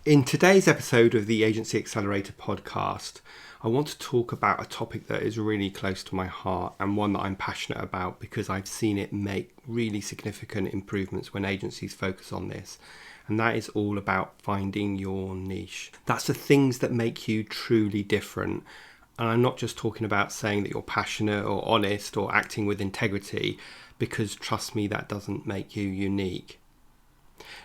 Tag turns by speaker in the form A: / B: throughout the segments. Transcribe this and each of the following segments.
A: In today's episode of the Agency Accelerator podcast, I want to talk about a topic that is really close to my heart and one that I'm passionate about because I've seen it make really significant improvements when agencies focus on this. And that is all about finding your niche. That's the things that make you truly different. And I'm not just talking about saying that you're passionate or honest or acting with integrity, because trust me, that doesn't make you unique.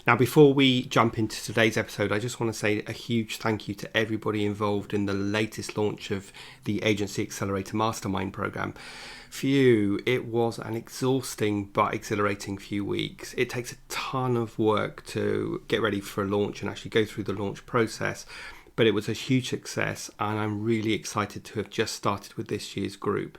A: Now, before we jump into today's episode, I just want to say a huge thank you to everybody involved in the latest launch of the Agency Accelerator Mastermind program. For you, it was an exhausting but exhilarating few weeks. It takes a ton of work to get ready for a launch and actually go through the launch process, but it was a huge success, and I'm really excited to have just started with this year's group.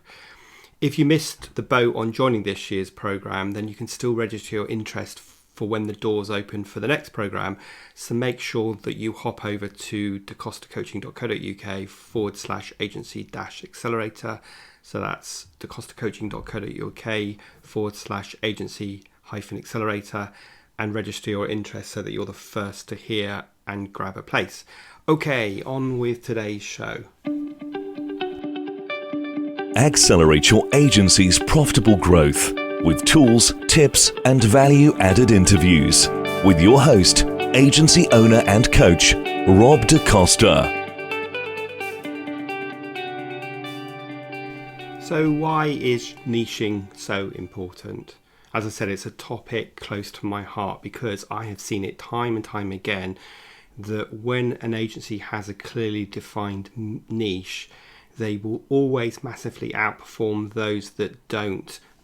A: If you missed the boat on joining this year's program, then you can still register your interest for when the doors open for the next program. So make sure that you hop over to dacostacoaching.co.uk/agency-accelerator. So that's dacostacoaching.co.uk/agency-accelerator and register your interest so that you're the first to hear and grab a place. Okay, on with today's show.
B: Accelerate your agency's profitable growth with tools, tips, and value-added interviews with your host, agency owner and coach, Rob DaCosta.
A: So why is niching so important? As I said, it's a topic close to my heart because I have seen it time and time again that when an agency has a clearly defined niche, they will always massively outperform those that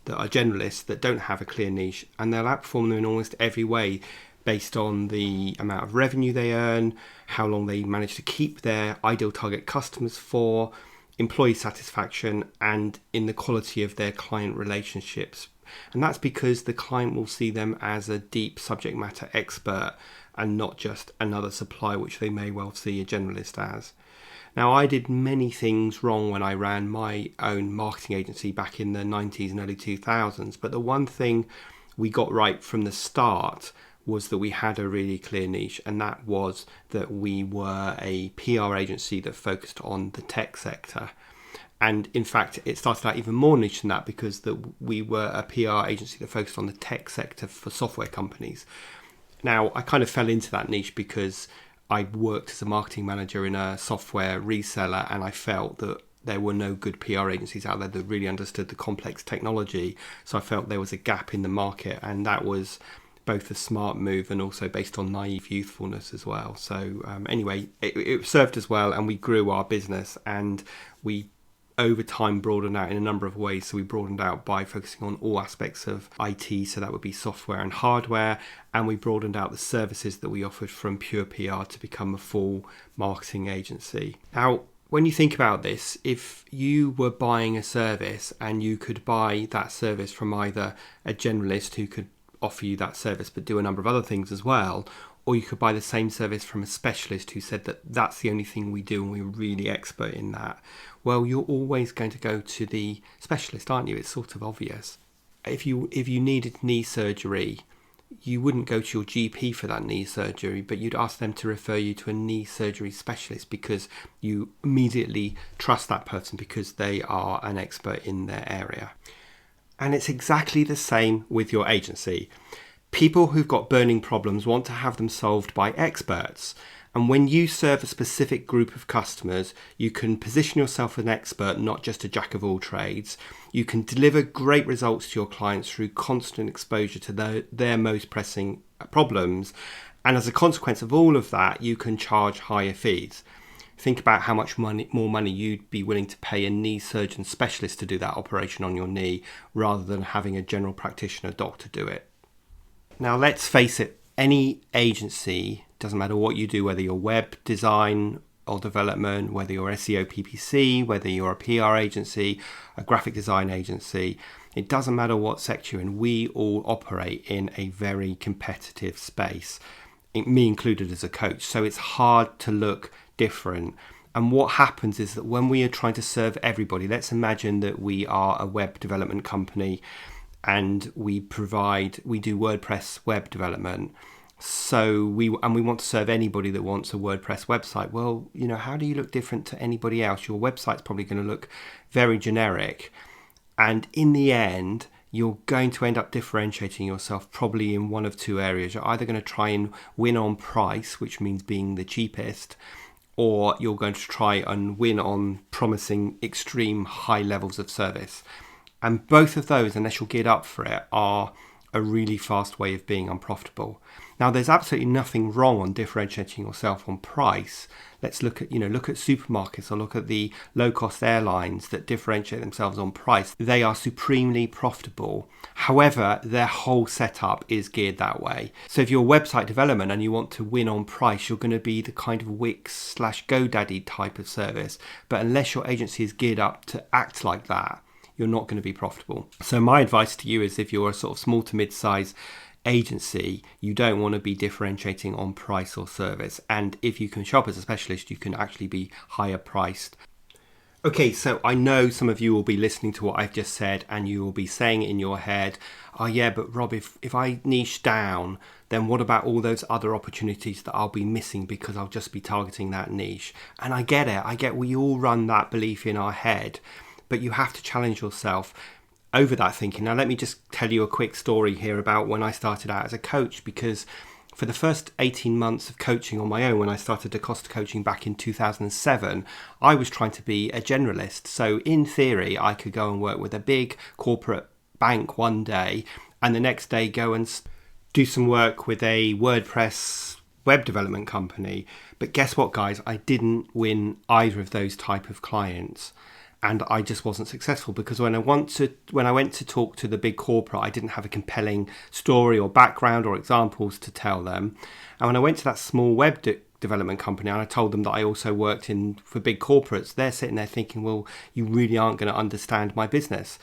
A: are generalists, that don't have a clear niche, and they'll outperform them in almost every way based on the amount of revenue they earn, how long they manage to keep their ideal target customers for, employee satisfaction, and in the quality of their client relationships. And that's because the client will see them as a deep subject matter expert and not just another supplier, which they may well see a generalist as. Now, I did many things wrong when I ran my own marketing agency back in the 90s and early 2000s, but the one thing we got right from the start was that we had a really clear niche, and that was that we were a PR agency that focused on the tech sector. And in fact, it started out even more niche than that because we were a PR agency that focused on the tech sector for software companies. Now, I kind of fell into that niche because I worked as a marketing manager in a software reseller, and I felt that there were no good PR agencies out there that really understood the complex technology. So I felt there was a gap in the market, and that was both a smart move and also based on naive youthfulness as well. So anyway, it served us well, and we grew our business, and we over time broadened out in a number of ways. So we broadened out by focusing on all aspects of IT, so that would be software and hardware, and we broadened out the services that we offered from pure PR to become a full marketing agency. Now, when you think about this, if you were buying a service and you could buy that service from either a generalist who could offer you that service but do a number of other things as well, or you could buy the same service from a specialist who said that that's the only thing we do and we're really expert in that, well, you're always going to go to the specialist, aren't you? It's sort of obvious. If you needed knee surgery, you wouldn't go to your GP for that knee surgery, but you'd ask them to refer you to a knee surgery specialist because you immediately trust that person because they are an expert in their area. And it's exactly the same with your agency. People who've got burning problems want to have them solved by experts. And when you serve a specific group of customers, you can position yourself as an expert, not just a jack of all trades. You can deliver great results to your clients through constant exposure to their most pressing problems. And as a consequence of all of that, you can charge higher fees. Think about how much more money you'd be willing to pay a knee surgeon specialist to do that operation on your knee rather than having a general practitioner doctor do it. Now, let's face it, any agency, doesn't matter what you do, whether you're web design or development, whether you're SEO PPC, whether you're a PR agency, a graphic design agency, it doesn't matter what sector you're in, we all operate in a very competitive space, me included as a coach. So it's hard to look different. And what happens is that when we are trying to serve everybody, let's imagine that we are a web development company and we do WordPress web development, So we want to serve anybody that wants a WordPress website. Well, how do you look different to anybody else? Your website's probably going to look very generic. And in the end, you're going to end up differentiating yourself probably in one of two areas. You're either going to try and win on price, which means being the cheapest, or you're going to try and win on promising extreme high levels of service. And both of those, unless you're geared up for it, are a really fast way of being unprofitable. Now, there's absolutely nothing wrong on differentiating yourself on price. Let's look at supermarkets, or look at the low-cost airlines that differentiate themselves on price. They are supremely profitable. However, their whole setup is geared that way. So if you're website development and you want to win on price, you're going to be the kind of Wix/GoDaddy type of service. But unless your agency is geared up to act like that, you're not going to be profitable. So my advice to you is, if you're a sort of small to mid-size agency, you don't want to be differentiating on price or service. And if you can shop as a specialist, you can actually be higher priced. Okay, so I know some of you will be listening to what I've just said and you will be saying in your head, oh yeah, but Rob, if I niche down, then what about all those other opportunities that I'll be missing because I'll just be targeting that niche? And I get it. We all run that belief in our head, but you have to challenge yourself over that thinking. Now, let me just tell you a quick story here about when I started out as a coach, because for the first 18 months of coaching on my own, when I started DaCosta Coaching back in 2007, I was trying to be a generalist. So in theory, I could go and work with a big corporate bank one day and the next day go and do some work with a WordPress web development company. But guess what, guys? I didn't win either of those type of clients. And I just wasn't successful, because when I went to talk to the big corporate, I didn't have a compelling story or background or examples to tell them. And when I went to that small web development company and I told them that I also worked for big corporates, they're sitting there thinking, well, you really aren't going to understand my business.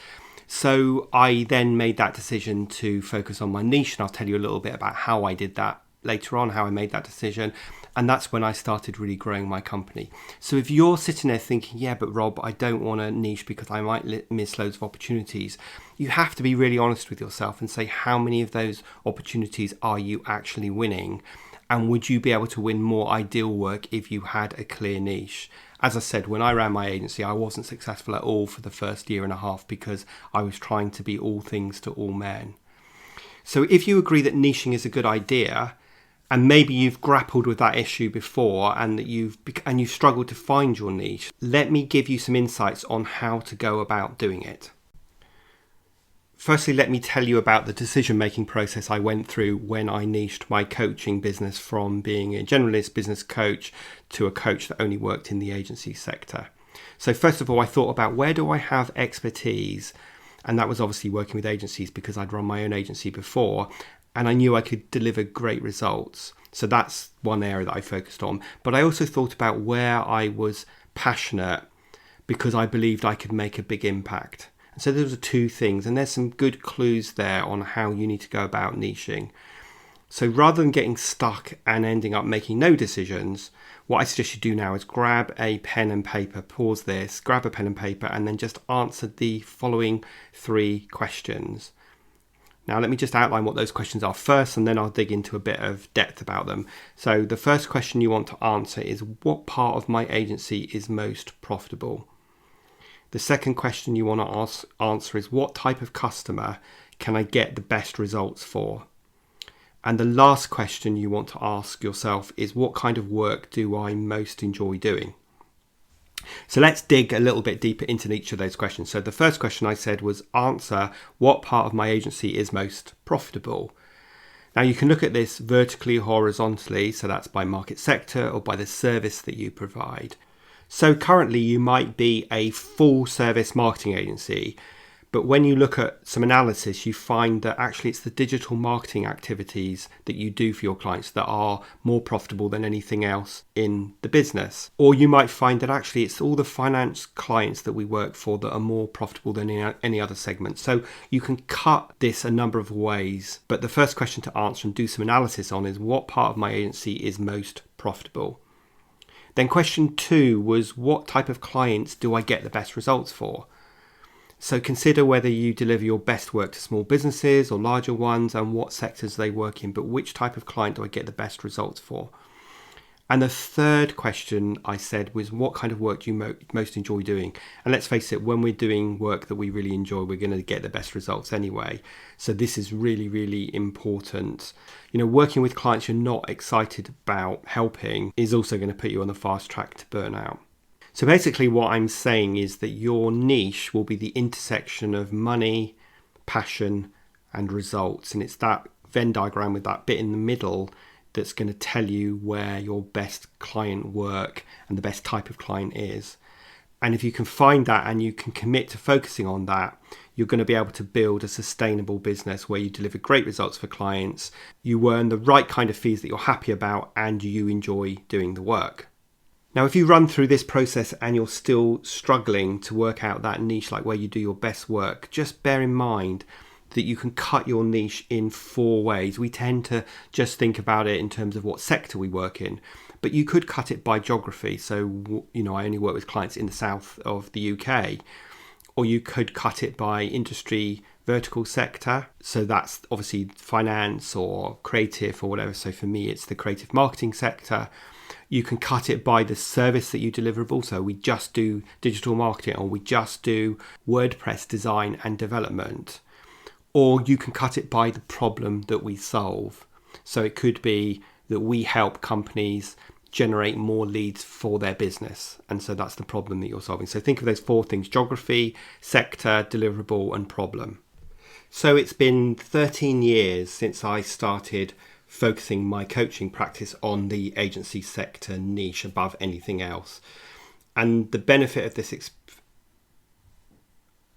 A: So I then made that decision to focus on my niche, and I'll tell you a little bit about how I did that later on, how I made that decision. And that's when I started really growing my company. So if you're sitting there thinking, yeah, but Rob, I don't want a niche because I might miss loads of opportunities, you have to be really honest with yourself and say, how many of those opportunities are you actually winning? And would you be able to win more ideal work if you had a clear niche? As I said, when I ran my agency, I wasn't successful at all for the first year and a half because I was trying to be all things to all men. So if you agree that niching is a good idea, and maybe you've grappled with that issue before and that you've struggled to find your niche, let me give you some insights on how to go about doing it. Firstly, let me tell you about the decision-making process I went through when I niched my coaching business from being a generalist business coach to a coach that only worked in the agency sector. So first of all, I thought about, where do I have expertise? And that was obviously working with agencies, because I'd run my own agency before. And I knew I could deliver great results. So that's one area that I focused on. But I also thought about where I was passionate, because I believed I could make a big impact. And so those are two things. And there's some good clues there on how you need to go about niching. So rather than getting stuck and ending up making no decisions, what I suggest you do now is grab a pen and paper, pause this, grab a pen and paper, and then just answer the following 3 questions. Now, let me just outline what those questions are first, and then I'll dig into a bit of depth about them. So the first question you want to answer is, what part of my agency is most profitable? The second question you want to answer is, what type of customer can I get the best results for? And the last question you want to ask yourself is, what kind of work do I most enjoy doing? So let's dig a little bit deeper into each of those questions. So the first question I said was, answer what part of my agency is most profitable. Now you can look at this vertically, horizontally, so that's by market sector or by the service that you provide. So currently you might be a full service marketing agency, but when you look at some analysis, you find that actually it's the digital marketing activities that you do for your clients that are more profitable than anything else in the business. Or you might find that actually it's all the finance clients that we work for that are more profitable than any other segment. So you can cut this a number of ways. But the first question to answer and do some analysis on is, what part of my agency is most profitable? Then question 2 was, what type of clients do I get the best results for? So consider whether you deliver your best work to small businesses or larger ones, and what sectors they work in, but which type of client do I get the best results for? And the third question I said was, what kind of work do you most enjoy doing? And let's face it, when we're doing work that we really enjoy, we're going to get the best results anyway. So this is really, really important. Working with clients you're not excited about helping is also going to put you on the fast track to burnout. So basically what I'm saying is that your niche will be the intersection of money, passion, and results. And it's that Venn diagram with that bit in the middle that's going to tell you where your best client work and the best type of client is. And if you can find that and you can commit to focusing on that, you're going to be able to build a sustainable business where you deliver great results for clients, you earn the right kind of fees that you're happy about, and you enjoy doing the work. Now, if you run through this process and you're still struggling to work out that niche, like where you do your best work, just bear in mind that you can cut your niche in 4 ways. We tend to just think about it in terms of what sector we work in, but you could cut it by geography. So, I only work with clients in the south of the UK, or you could cut it by industry vertical sector. So that's obviously finance or creative or whatever. So for me, it's the creative marketing sector. You can cut it by the service that you deliverable. So we just do digital marketing, or we just do WordPress design and development. Or you can cut it by the problem that we solve. So it could be that we help companies generate more leads for their business. And so that's the problem that you're solving. So think of those 4 things: geography, sector, deliverable, and problem. So it's been 13 years since I started focusing my coaching practice on the agency sector niche above anything else. And the benefit of this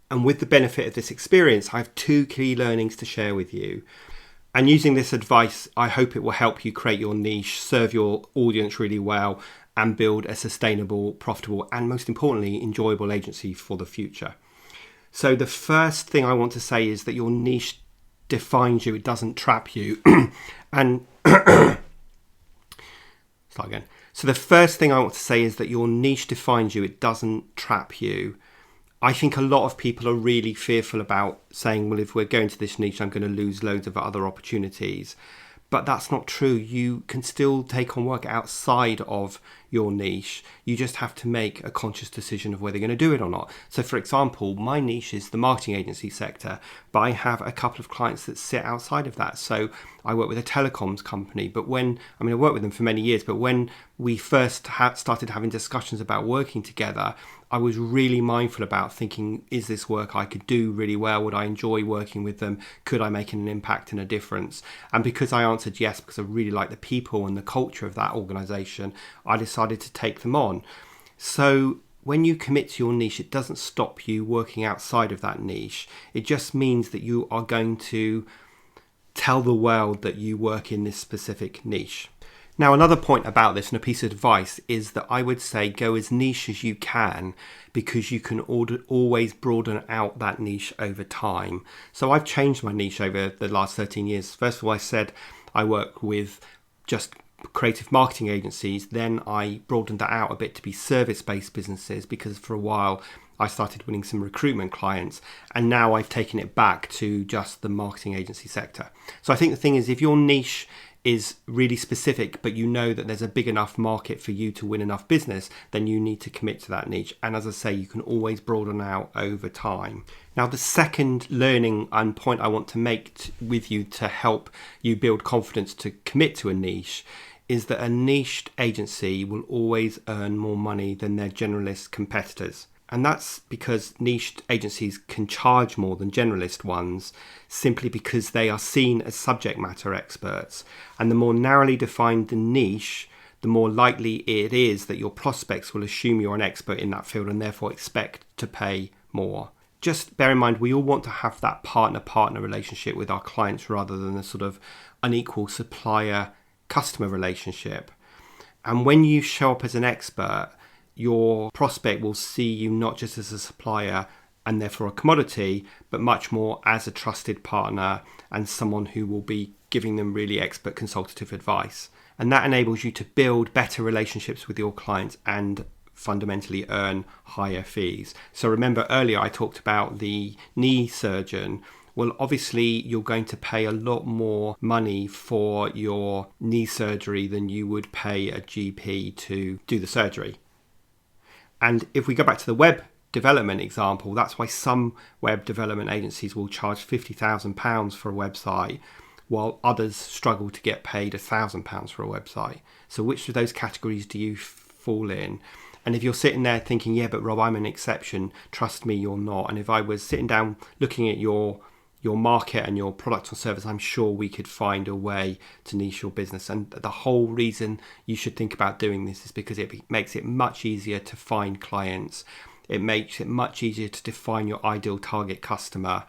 A: with the benefit of this experience, I have 2 key learnings to share with you. And using this advice, I hope it will help you create your niche, serve your audience really well, and build a sustainable, profitable, and most importantly, enjoyable agency for the future. So the first thing I want to say is that your niche defines you. It doesn't trap you. And start again. So the first thing I want to say is that your niche defines you. It doesn't trap you. I think a lot of people are really fearful about saying, well, if we're going to this niche, I'm going to lose loads of other opportunities. But that's not true. You can still take on work outside of your niche. You just have to make a conscious decision of whether you're going to do it or not. So for example, my niche is the marketing agency sector, but I have a couple of clients that sit outside of that. So I work with a telecoms company, but I worked with them for many years, but when we first started having discussions about working together, I was really mindful about thinking, is this work I could do really well? Would I enjoy working with them? Could I make an impact and a difference? And because I answered yes, because I really like the people and the culture of that organisation, I decided to take them on. So when you commit to your niche, it doesn't stop you working outside of that niche. It just means that you are going to tell the world that you work in this specific niche. Now, another point about this and a piece of advice is that I would say go as niche as you can, because you can always broaden out that niche over time. So I've changed my niche over the last 13 years. First of all, I said I work with just creative marketing agencies. Then I broadened that out a bit to be service-based businesses, because for a while I started winning some recruitment clients, and now I've taken it back to just the marketing agency sector. So I think the thing is, if your niche is really specific, but you know that there's a big enough market for you to win enough business, then you need to commit to that niche. And as I say, you can always broaden out over time. Now, the second learning and point I want to make with you to help you build confidence to commit to a niche is that a niched agency will always earn more money than their generalist competitors. And that's because niched agencies can charge more than generalist ones, simply because they are seen as subject matter experts. And the more narrowly defined the niche, the more likely it is that your prospects will assume you're an expert in that field and therefore expect to pay more. Just bear in mind, we all want to have that partner-partner relationship with our clients rather than a sort of unequal supplier-customer relationship. And when you show up as an expert, your prospect will see you not just as a supplier and therefore a commodity, but much more as a trusted partner and someone who will be giving them really expert consultative advice. And that enables you to build better relationships with your clients and fundamentally earn higher fees. So remember earlier I talked about the knee surgeon. Well, obviously you're going to pay a lot more money for your knee surgery than you would pay a GP to do the surgery. And if we go back to the web development example, that's why some web development agencies will charge £50,000 for a website, while others struggle to get paid £1,000 for a website. So which of those categories do you fall in? And if you're sitting there thinking, yeah, but Rob, I'm an exception, trust me, you're not. And if I was sitting down looking at your market and your product or service, I'm sure we could find a way to niche your business. And the whole reason you should think about doing this is because it makes it much easier to find clients. It makes it much easier to define your ideal target customer.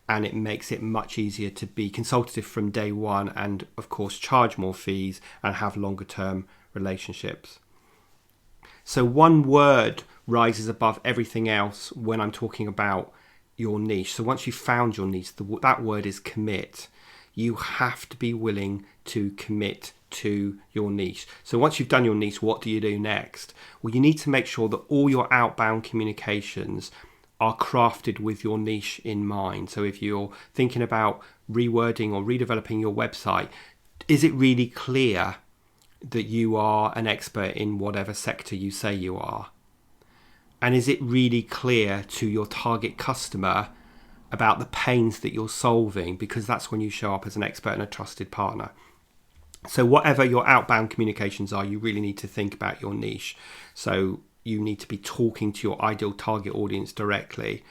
A: And it makes it much easier to be consultative from day one and, of course, charge more fees and have longer term relationships. So one word rises above everything else when I'm talking about your niche. So once you've found your niche, that word is commit. You have to be willing to commit to your niche. So once you've done your niche, what do you do next? Well, you need to make sure that all your outbound communications are crafted with your niche in mind. So if you're thinking about rewording or redeveloping your website, is it really clear that you are an expert in whatever sector you say you are? And is it really clear to your target customer about the pains that you're solving? Because that's when you show up as an expert and a trusted partner. So whatever your outbound communications are, you really need to think about your niche. So you need to be talking to your ideal target audience directly.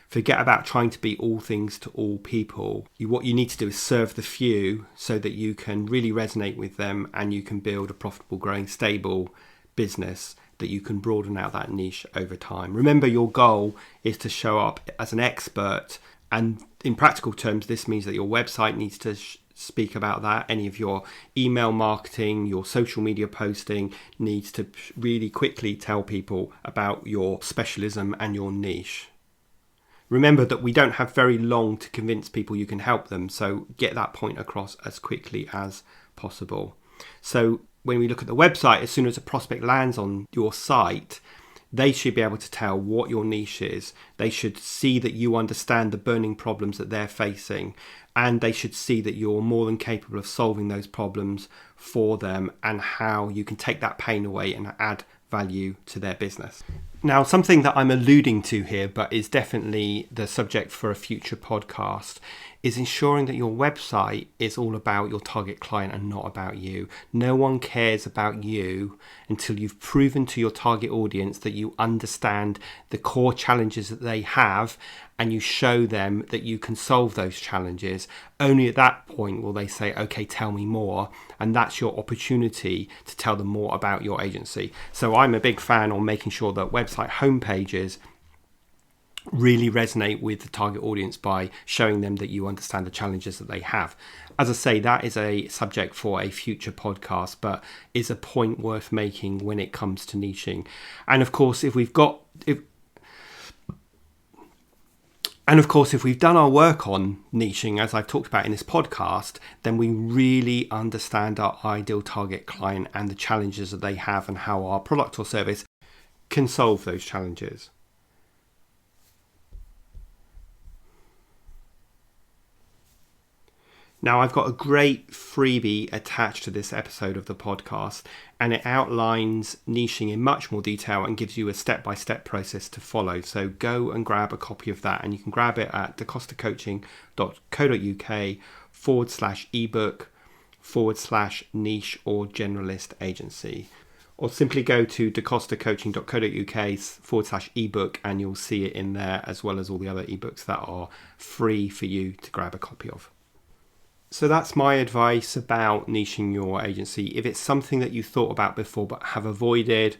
A: Forget about trying to be all things to all people. What you need to do is serve the few so that you can really resonate with them and you can build a profitable, growing, stable business that you can broaden out that niche over time. Remember, your goal is to show up as an expert. And in practical terms, this means that your website needs to speak about that. Any of your email marketing, your social media posting needs to really quickly tell people about your specialism and your niche. Remember that we don't have very long to convince people you can help them. So get that point across as quickly as possible. So when we look at the website, as soon as a prospect lands on your site, they should be able to tell what your niche is. They should see that you understand the burning problems that they're facing, and they should see that you're more than capable of solving those problems for them and how you can take that pain away and add value to their business. Now, something that I'm alluding to here, but is definitely the subject for a future podcast, is ensuring that your website is all about your target client and not about you. No one cares about you until you've proven to your target audience that you understand the core challenges that they have and you show them that you can solve those challenges. Only at that point will they say, okay, tell me more. And that's your opportunity to tell them more about your agency. So I'm a big fan on making sure that website homepages really resonate with the target audience by showing them that you understand the challenges that they have. As I say, that is a subject for a future podcast, but is a point worth making when it comes to niching. And of course, if we've done our work on niching, as I've talked about in this podcast, then we really understand our ideal target client and the challenges that they have and how our product or service can solve those challenges. Now, I've got a great freebie attached to this episode of the podcast, and it outlines niching in much more detail and gives you a step-by-step process to follow. So go and grab a copy of that, and you can grab it at dacostacoaching.co.uk/ebook/niche or generalist agency. Or simply go to dacostacoaching.co.uk/ebook and you'll see it in there, as well as all the other ebooks that are free for you to grab a copy of. So that's my advice about niching your agency. If it's something that you thought about before but have avoided,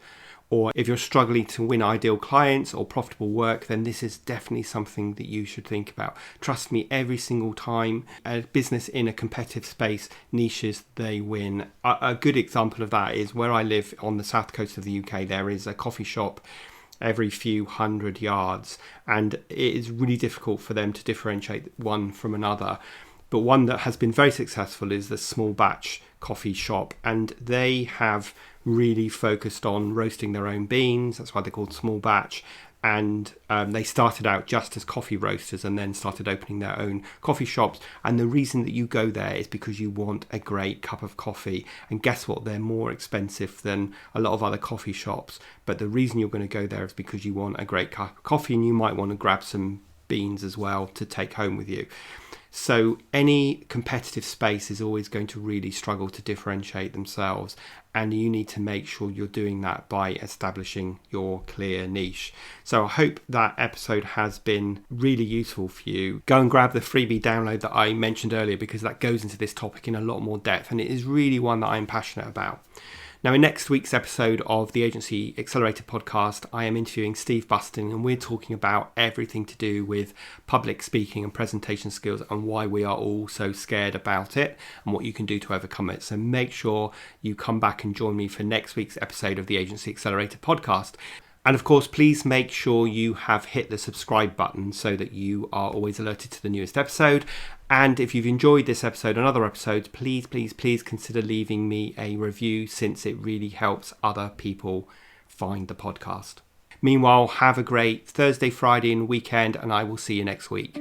A: or if you're struggling to win ideal clients or profitable work, then this is definitely something that you should think about. Trust me, every single time a business in a competitive space niches, they win. A good example of that is where I live on the south coast of the UK. There is a coffee shop every few hundred yards, and it is really difficult for them to differentiate one from another. But one that has been very successful is the Small Batch Coffee Shop, and they have really focused on roasting their own beans. That's why they're called Small Batch. And they started out just as coffee roasters and then started opening their own coffee shops. And the reason that you go there is because you want a great cup of coffee. And guess what? They're more expensive than a lot of other coffee shops. But the reason you're going to go there is because you want a great cup of coffee, and you might want to grab some beans as well to take home with you. So any competitive space is always going to really struggle to differentiate themselves, and you need to make sure you're doing that by establishing your clear niche. So I hope that episode has been really useful for you. Go and grab the freebie download that I mentioned earlier, because that goes into this topic in a lot more depth, and it is really one that I'm passionate about. Now, in next week's episode of the Agency Accelerator podcast, I am interviewing Steve Buston, and we're talking about everything to do with public speaking and presentation skills and why we are all so scared about it and what you can do to overcome it. So make sure you come back and join me for next week's episode of the Agency Accelerator podcast. And of course, please make sure you have hit the subscribe button so that you are always alerted to the newest episode. And if you've enjoyed this episode and other episodes, please consider leaving me a review, since it really helps other people find the podcast. Meanwhile, have a great Thursday, Friday and weekend, and I will see you next week.